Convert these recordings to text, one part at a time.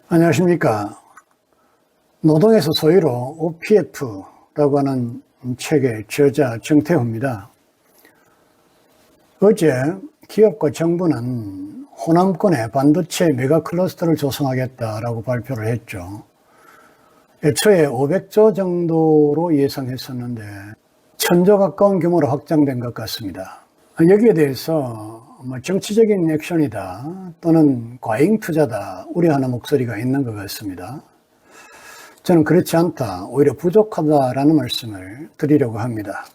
안녕하십니까. 노동에서 소위로 OPF라고 하는 책의 저자 정태호입니다. 어제 기업과 정부는 호남권에 반도체 메가 클러스터를 조성하겠다라고 발표를 했죠. 애초에 500조 정도로 예상했었는데 1000조 가까운 규모로 확장된 것 같습니다. 여기에 대해서 정치적인 액션이다 또는 과잉 투자다 우려하는 목소리가 있는 것 같습니다. 저는 그렇지 않다, 오히려 부족하다라는 말씀을 드리려고 합니다.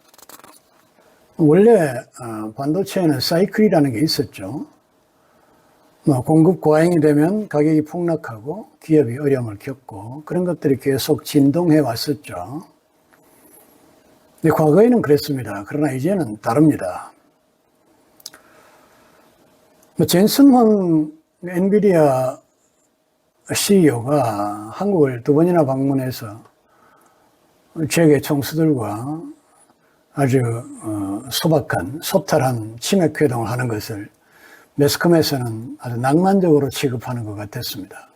원래 반도체에는 사이클이라는 게 있었죠. 공급 과잉이 되면 가격이 폭락하고 기업이 어려움을 겪고 그런 것들이 계속 진동해 왔었죠. 근데 과거에는 그랬습니다. 그러나 이제는 다릅니다. 젠슨 황 엔비디아 CEO가 한국을 2번이나 방문해서 지역의 총수들과 아주 소박한, 소탈한 치맥 회동을 하는 것을 매스컴에서는 아주 낭만적으로 취급하는 것 같았습니다.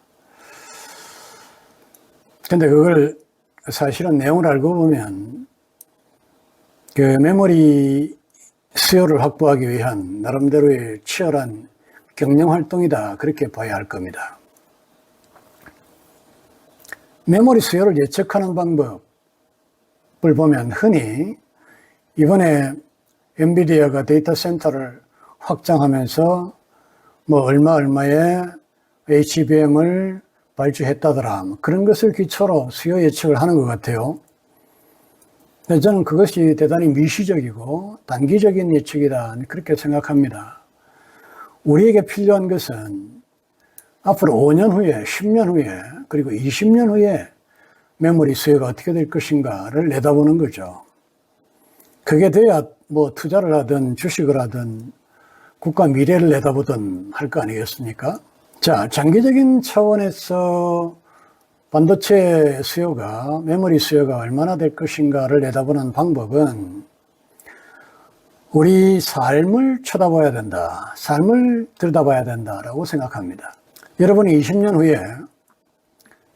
근데 그걸 사실은 내용을 알고 보면 그 메모리 수요를 확보하기 위한 나름대로의 치열한 경영활동이다, 그렇게 봐야 할 겁니다. 메모리 수요를 예측하는 방법을 보면 흔히 이번에 엔비디아가 데이터 센터를 확장하면서 얼마의 HBM을 발주했다더라, 그런 것을 기초로 수요 예측을 하는 것 같아요. 근데 저는 그것이 대단히 미시적이고 단기적인 예측이다, 그렇게 생각합니다. 우리에게 필요한 것은 앞으로 5년 후에, 10년 후에, 그리고 20년 후에 메모리 수요가 어떻게 될 것인가를 내다보는 거죠. 그게 돼야 투자를 하든 주식을 하든 국가 미래를 내다보든 할 거 아니겠습니까? 자, 장기적인 차원에서 반도체 수요가, 메모리 수요가 얼마나 될 것인가를 내다보는 방법은 우리 삶을 쳐다봐야 된다, 삶을 들여다봐야 된다라고 생각합니다. 여러분이 20년 후에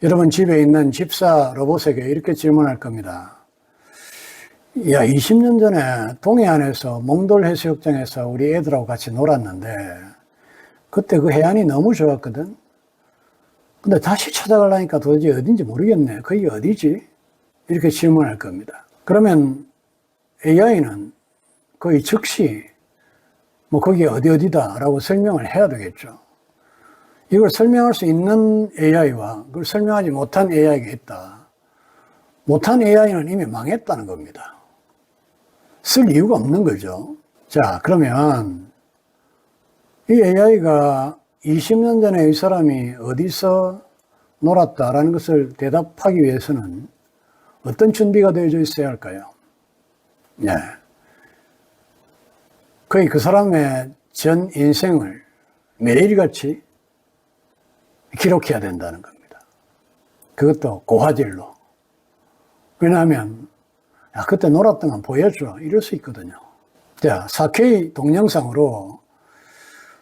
여러분 집에 있는 집사 로봇에게 이렇게 질문할 겁니다. 야, 20년 전에 동해안에서 몽돌 해수욕장에서 우리 애들하고 같이 놀았는데 그때 그 해안이 너무 좋았거든. 근데 다시 찾아가려니까 도대체 어딘지 모르겠네. 거기 어디지? 이렇게 질문할 겁니다. 그러면 AI는 거의 즉시 거기 어디다 라고 설명을 해야 되겠죠. 이걸 설명할 수 있는 AI와 그걸 설명하지 못한 AI가 있다. 못한 AI는 이미 망했다는 겁니다. 쓸 이유가 없는 거죠. 자, 그러면 이 AI가 20년 전에 이 사람이 어디서 놀았다라는 것을 대답하기 위해서는 어떤 준비가 되어져 있어야 할까요? 네. 거의 그 사람의 전 인생을 매일같이 기록해야 된다는 겁니다. 그것도 고화질로. 왜냐하면 야, 그때 놀았던 건 보여줘, 이럴 수 있거든요. 자, 4K 동영상으로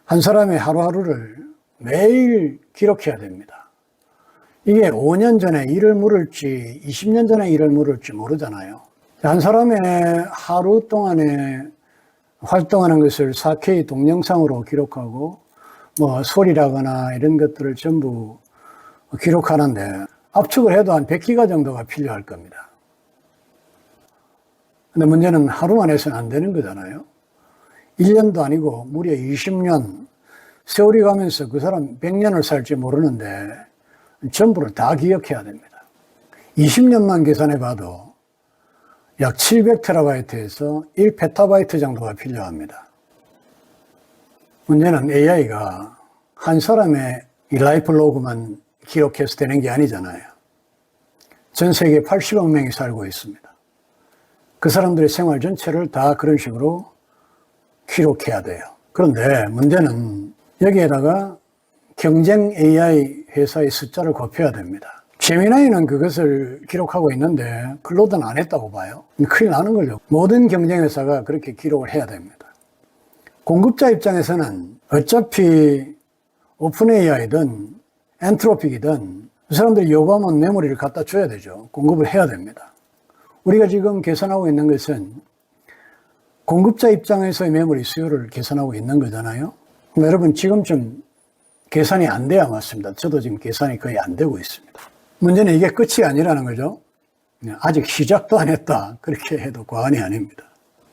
한 사람의 하루하루를 매일 기록해야 됩니다. 이게 5년 전에 일을 물을지 20년 전에 일을 물을지 모르잖아요. 한 사람의 하루 동안에 활동하는 것을 4K 동영상으로 기록하고 소리라거나 이런 것들을 전부 기록하는데 압축을 해도 한 100기가 정도가 필요할 겁니다. 근데 문제는 하루만 해서는 안 되는 거잖아요. 1년도 아니고 무려 20년, 세월이 가면서 그 사람 100년을 살지 모르는데 전부를 다 기억해야 됩니다. 20년만 계산해 봐도 약 700TB에서 1PB 정도가 필요합니다. 문제는 AI가 한 사람의 이 라이프 로그만 기록해서 되는 게 아니잖아요. 전 세계 80억 명이 살고 있습니다. 그 사람들의 생활 전체를 다 그런 식으로 기록해야 돼요. 그런데 문제는 여기에다가 경쟁 AI 회사의 숫자를 곱해야 됩니다. 제미나이는 그것을 기록하고 있는데 클로드는 안 했다고 봐요. 큰일 나는 거죠. 모든 경쟁 회사가 그렇게 기록을 해야 됩니다. 공급자 입장에서는 어차피 오픈 AI든 엔트로픽이든 그 사람들이 요구하면 메모리를 갖다 줘야 되죠. 공급을 해야 됩니다. 우리가 지금 계산하고 있는 것은 공급자 입장에서의 메모리 수요를 계산하고 있는 거잖아요. 여러분 지금쯤 계산이 안 돼야 맞습니다. 저도 지금 계산이 거의 안 되고 있습니다. 문제는 이게 끝이 아니라는 거죠. 아직 시작도 안 했다. 그렇게 해도 과언이 아닙니다.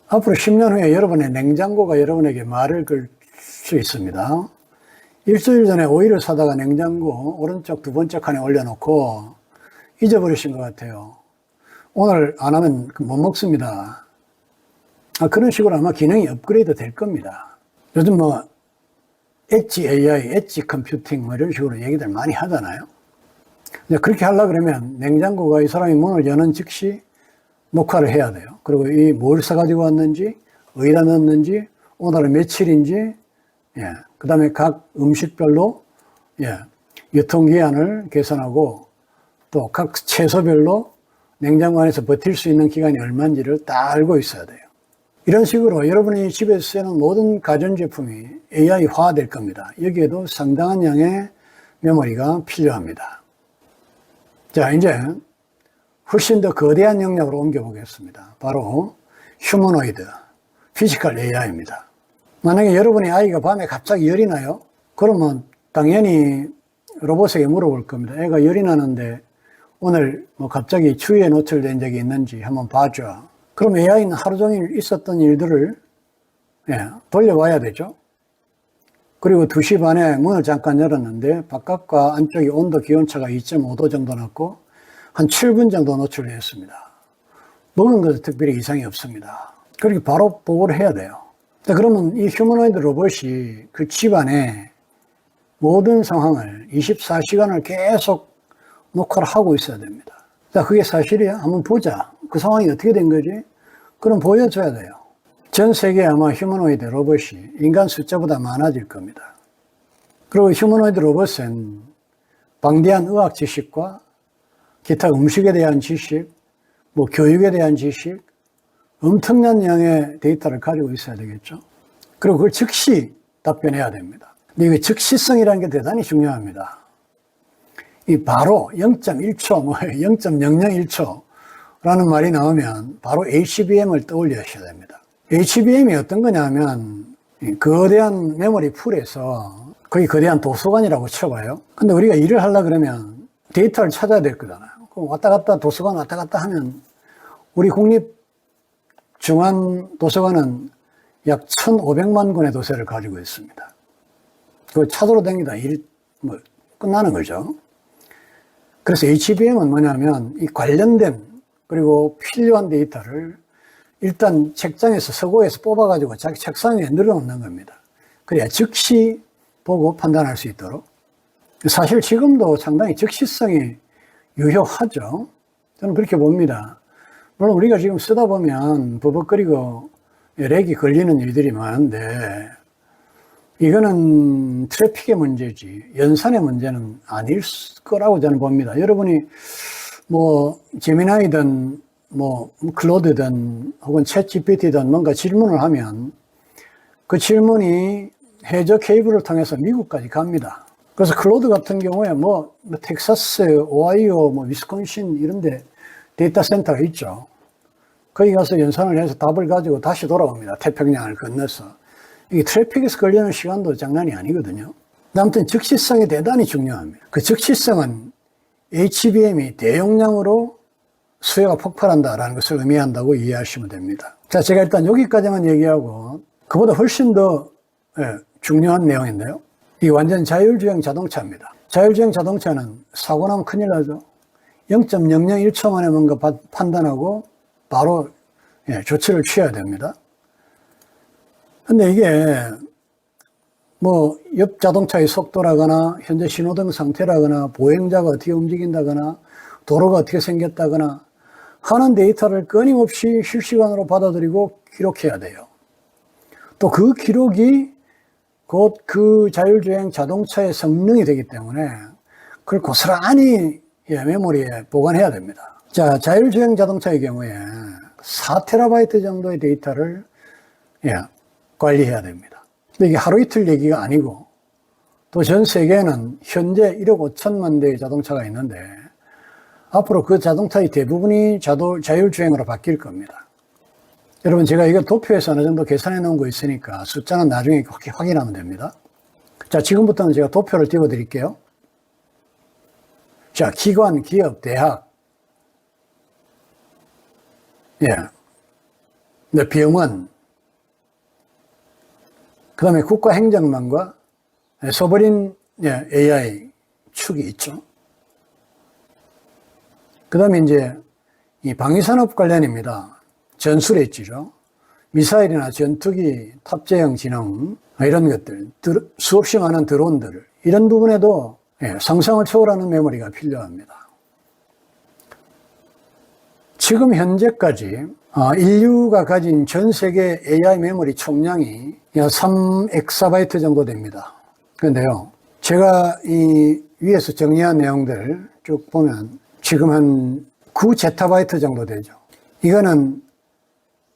앞으로 10년 후에 여러분의 냉장고가 여러분에게 말을 걸 수 있습니다. 일주일 전에 오이를 사다가 냉장고 오른쪽 두 번째 칸에 올려놓고 잊어버리신 것 같아요. 오늘 안 하면 못 먹습니다. 그런 식으로 아마 기능이 업그레이드 될 겁니다. 요즘 뭐 엣지 AI, 엣지 컴퓨팅 뭐 이런 식으로 얘기들 많이 하잖아요. 그렇게 하려고 그러면 냉장고가 이 사람이 문을 여는 즉시 녹화를 해야 돼요. 그리고 이 뭘 사가지고 왔는지, 어디다 넣었는지, 오늘은 며칠인지, 그 다음에 각 음식별로, 유통기한을 계산하고 또 각 채소별로 냉장고 안에서 버틸 수 있는 기간이 얼마인지를 다 알고 있어야 돼요. 이런 식으로 여러분이 집에서 쓰는 모든 가전제품이 AI화 될 겁니다. 여기에도 상당한 양의 메모리가 필요합니다. 자, 이제 훨씬 더 거대한 영역으로 옮겨보겠습니다. 바로 휴머노이드, 피지컬 AI입니다. 만약에 여러분의 아이가 밤에 갑자기 열이 나요? 그러면 당연히 로봇에게 물어볼 겁니다. 애가 열이 나는데 오늘 뭐 갑자기 추위에 노출된 적이 있는지 한번 봐줘. 그럼 AI는 하루 종일 있었던 일들을 돌려봐야 되죠. 그리고 2시 반에 문을 잠깐 열었는데 바깥과 안쪽이 온도 기온차가 2.5도 정도 났고 한 7분 정도 노출됐습니다. 먹은 것은 특별히 이상이 없습니다. 그렇게 바로 보고를 해야 돼요. 자, 그러면 이 휴머노이드 로봇이 그 집안의 모든 상황을 24시간을 계속 녹화를 하고 있어야 됩니다. 자, 그게 사실이야? 한번 보자. 그 상황이 어떻게 된 거지? 그럼 보여줘야 돼요. 전 세계에 아마 휴머노이드 로봇이 인간 숫자보다 많아질 겁니다. 그리고 휴머노이드 로봇은 방대한 의학 지식과 기타 음식에 대한 지식, 뭐 교육에 대한 지식, 엄청난 양의 데이터를 가지고 있어야 되겠죠. 그리고 그걸 즉시 답변해야 됩니다. 근데 이게 즉시성이라는 게 대단히 중요합니다. 이 바로 0.1초, 뭐 0.001초라는 말이 나오면 바로 HBM을 떠올리셔야 됩니다. HBM이 어떤 거냐면 거대한 메모리 풀에서 거의 거대한 도서관이라고 쳐봐요. 근데 우리가 일을 하려고 그러면 데이터를 찾아야 될 거잖아요. 그럼 왔다 갔다 도서관 왔다 갔다 하면 우리 국립중앙도서관은 약 1,500만 권의 도서를 가지고 있습니다. 그걸 찾으러 다니다 일이 뭐 끝나는 거죠. 그래서 HBM은 뭐냐면 이 관련된 그리고 필요한 데이터를 일단 책장에서 서고에서 뽑아가지고 자기 책상 위에 늘어놓는 겁니다. 그래야 즉시 보고 판단할 수 있도록. 사실 지금도 상당히 즉시성이 유효하죠. 저는 그렇게 봅니다. 물론 우리가 지금 쓰다 보면 버벅거리고 렉이 걸리는 일들이 많은데 이거는 트래픽의 문제지 연산의 문제는 아닐 거라고 저는 봅니다. 여러분이 뭐 제미나이든 뭐 클로드든 혹은 챗 GPT든 뭔가 질문을 하면 그 질문이 해저 케이블을 통해서 미국까지 갑니다. 그래서 클로드 같은 경우에 뭐 텍사스, 오하이오, 뭐 위스콘신 이런 데 데이터 센터가 있죠. 거기 가서 연산을 해서 답을 가지고 다시 돌아옵니다. 태평양을 건너서. 이게 트래픽에서 걸리는 시간도 장난이 아니거든요. 아무튼 즉시성이 대단히 중요합니다. 그 즉시성은 HBM이 대용량으로 수요가 폭발한다라는 것을 의미한다고 이해하시면 됩니다. 자, 제가 일단 여기까지만 얘기하고 그보다 훨씬 더 중요한 내용인데요. 이게 완전 자율주행 자동차입니다. 자율주행 자동차는 사고 나면 큰일 나죠. 0.001초 만에 뭔가 판단하고 바로 조치를 취해야 됩니다. 근데 이게 뭐 옆 자동차의 속도라거나 현재 신호등 상태라거나 보행자가 어떻게 움직인다거나 도로가 어떻게 생겼다거나 하는 데이터를 끊임없이 실시간으로 받아들이고 기록해야 돼요. 또 그 기록이 곧 그 자율주행 자동차의 성능이 되기 때문에 그걸 고스란히 메모리에 보관해야 됩니다. 자, 자율주행 자동차의 경우에 4TB 정도의 데이터를 관리해야 됩니다. 근데 이게 하루 이틀 얘기가 아니고 또 전 세계에는 현재 1억 5천만 대의 자동차가 있는데 앞으로 그 자동차의 대부분이 자율주행으로 바뀔 겁니다. 여러분, 제가 이거 도표에서 어느 정도 계산해 놓은 거 있으니까 숫자는 나중에 확인하면 됩니다. 자, 지금부터는 제가 도표를 띄워 드릴게요. 자, 기관, 기업, 대학, 병원, 그 다음에 국가행정망과 소버린 AI 축이 있죠. 그 다음에 이제 이 방위산업 관련입니다. 전술했지죠. 미사일이나 전투기, 탑재형 지능, 이런 것들, 수없이 많은 드론들, 이런 부분에도 상상을 초월하는 메모리가 필요합니다. 지금 현재까지 인류가 가진 전 세계 AI 메모리 총량이 약 3엑사바이트 정도 됩니다. 그런데요, 제가 이 위에서 정리한 내용들 쭉 보면 지금 한 9제타바이트 정도 되죠. 이거는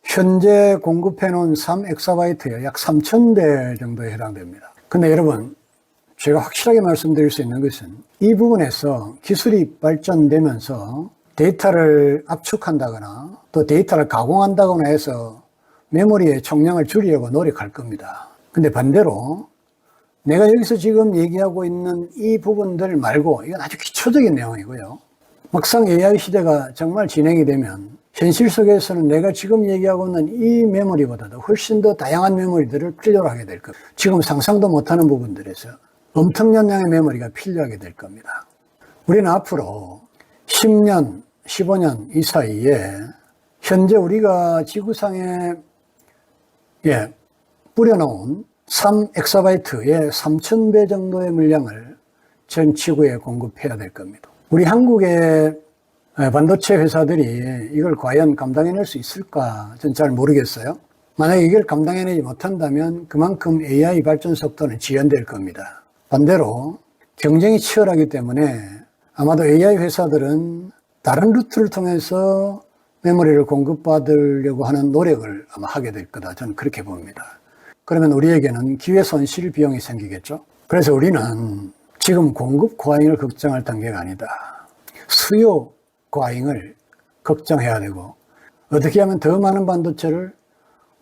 현재 공급해 놓은 3엑사바이트에 약 3,000대 정도에 해당됩니다. 근데 여러분, 제가 확실하게 말씀드릴 수 있는 것은 이 부분에서 기술이 발전되면서 데이터를 압축한다거나 또 데이터를 가공한다거나 해서 메모리의 총량을 줄이려고 노력할 겁니다. 근데 반대로 내가 여기서 지금 얘기하고 있는 이 부분들 말고 이건 아주 기초적인 내용이고요. 막상 AI 시대가 정말 진행이 되면 현실 속에서는 내가 지금 얘기하고 있는 이 메모리보다도 훨씬 더 다양한 메모리들을 필요로 하게 될 겁니다. 지금 상상도 못하는 부분들에서 엄청난 양의 메모리가 필요하게 될 겁니다. 우리는 앞으로 10년, 15년 이 사이에 현재 우리가 지구상에 뿌려놓은 3엑사바이트의 3,000배 정도의 물량을 전 지구에 공급해야 될 겁니다. 우리 한국의 반도체 회사들이 이걸 과연 감당해낼 수 있을까? 전 잘 모르겠어요. 만약에 이걸 감당해내지 못한다면 그만큼 AI 발전 속도는 지연될 겁니다. 반대로 경쟁이 치열하기 때문에 아마도 AI 회사들은 다른 루트를 통해서 메모리를 공급받으려고 하는 노력을 아마 하게 될 거다. 저는 그렇게 봅니다. 그러면 우리에게는 기회 손실 비용이 생기겠죠. 그래서 우리는 지금 공급 과잉을 걱정할 단계가 아니다. 수요 과잉을 걱정해야 되고 어떻게 하면 더 많은 반도체를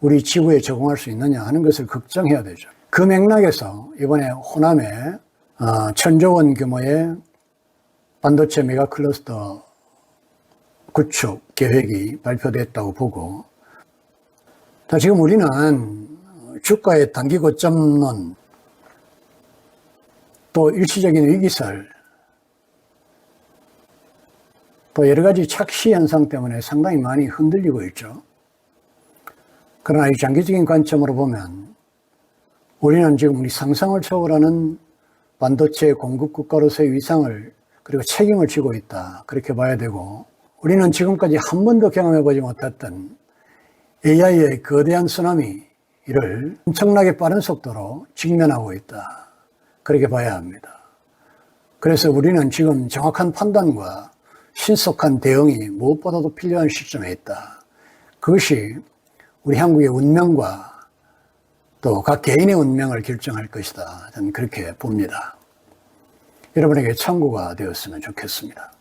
우리 지구에 제공할 수 있느냐 하는 것을 걱정해야 되죠. 그 맥락에서 이번에 호남에 1,000조 원 규모의 반도체 메가 클러스터 구축 계획이 발표됐다고 보고, 자, 지금 우리는 주가의 단기 고점론, 또 일시적인 위기설, 또 여러 가지 착시 현상 때문에 상당히 많이 흔들리고 있죠. 그러나 이 장기적인 관점으로 보면 우리는 지금 우리 상상을 초월하는 반도체 공급 국가로서의 위상을 그리고 책임을 지고 있다. 그렇게 봐야 되고, 우리는 지금까지 한 번도 경험해보지 못했던 AI의 거대한 쓰나미를 엄청나게 빠른 속도로 직면하고 있다. 그렇게 봐야 합니다. 그래서 우리는 지금 정확한 판단과 신속한 대응이 무엇보다도 필요한 시점에 있다. 그것이 우리 한국의 운명과 또 각 개인의 운명을 결정할 것이다. 저는 그렇게 봅니다. 여러분에게 참고가 되었으면 좋겠습니다.